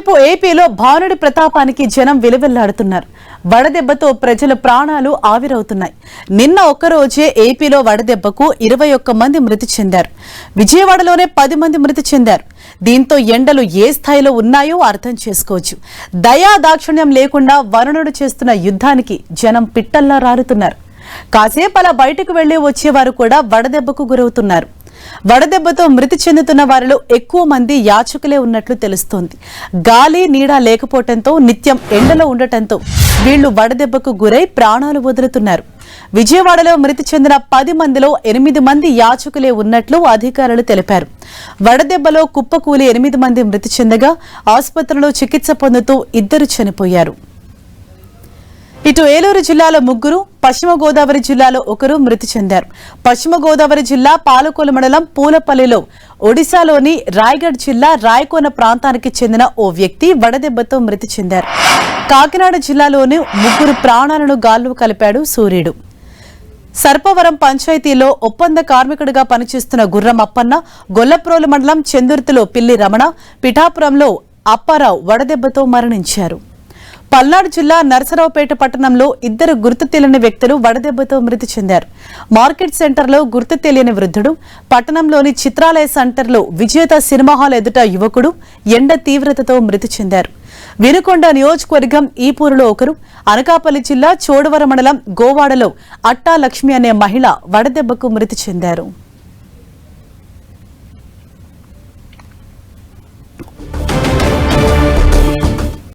మరోవైపు ఏపీలో భానుడి ప్రతాపానికి జనం విలువెల్లాడుతున్నారు. వడదెబ్బతో ప్రజల ప్రాణాలు ఆవిరవుతున్నాయి. నిన్న ఒక్కరోజే ఏపీలో వడదెబ్బకు 21 మంది మృతి చెందారు. విజయవాడలోనే 10 మంది మృతి చెందారు. దీంతో ఎండలు ఏ స్థాయిలో ఉన్నాయో అర్థం చేసుకోవచ్చు. దయా దాక్షిణ్యం లేకుండా వరుణుడు చేస్తున్న యుద్ధానికి జనం పిట్టల్లా రాలుతున్నారు. కాసేపు అలా బయటకు వెళ్లి వచ్చేవారు కూడా వడదెబ్బకు గురవుతున్నారు. వడదెబ్బతో మృతి చెందుతున్న వారిలో ఎక్కువ మంది యాచకులే ఉన్నట్లు తెలుస్తోంది. గాలి నీడ లేకపోవడంతో నిత్యం ఎండలో ఉండటంతో వీళ్లు వడదెబ్బకు గురై ప్రాణాలు వదులుతున్నారు. విజయవాడలో మృతి చెందిన 10 మందిలో 8 మంది యాచకులే ఉన్నట్లు అధికారులు తెలిపారు. వడదెబ్బలో కుప్పకూలి 8 మంది మృతి చెందగా ఆసుపత్రిలో చికిత్స పొందుతూ 2 చనిపోయారు. ఇటు ఏలూరు జిల్లాలో 3, పశ్చిమ గోదావరి జిల్లాలో 1 మృతి చెందారు. పశ్చిమ గోదావరి జిల్లా పాలకొల్లు మండలం పూలపల్లిలో, ఒడిశాలోని రాయగఢ్ జిల్లా రాయకోన ప్రాంతానికి చెందిన ఓ వ్యక్తి వడదెబ్బతో మృతి చెందారు. కాకినాడ జిల్లాలోని 3 ప్రాణాలను గాల్లో కలిపాడు సూర్యుడు. సర్పవరం పంచాయతీలో ఒప్పంద కార్మికుడిగా పనిచేస్తున్న గుర్రం అప్పన్న, గొల్లప్రోలు మండలం చెందుర్తిలో పిల్లి రమణ, పిఠాపురంలో అప్పారావు వడదెబ్బతో మరణించారు. పల్నాడు జిల్లా నరసరావుపేట పట్టణంలో 2 గుర్తు తెలియని వ్యక్తులు వడదెబ్బతో మృతి చెందారు. మార్కెట్ సెంటర్లో గుర్తు తెలియని వృద్ధుడు, పట్టణంలోని చిత్రాలయ సెంటర్లో విజేత సినిమా హాల్ ఎదుట యువకుడు ఎండ తీవ్రతతో మృతి చెందారు. వినుకొండ నియోజకవర్గం ఈపూరులో 1, అనకాపల్లి జిల్లా చోడవరం మండలం గోవాడలో అట్టా లక్ష్మి అనే మహిళ వడదెబ్బకు మృతి చెందారు.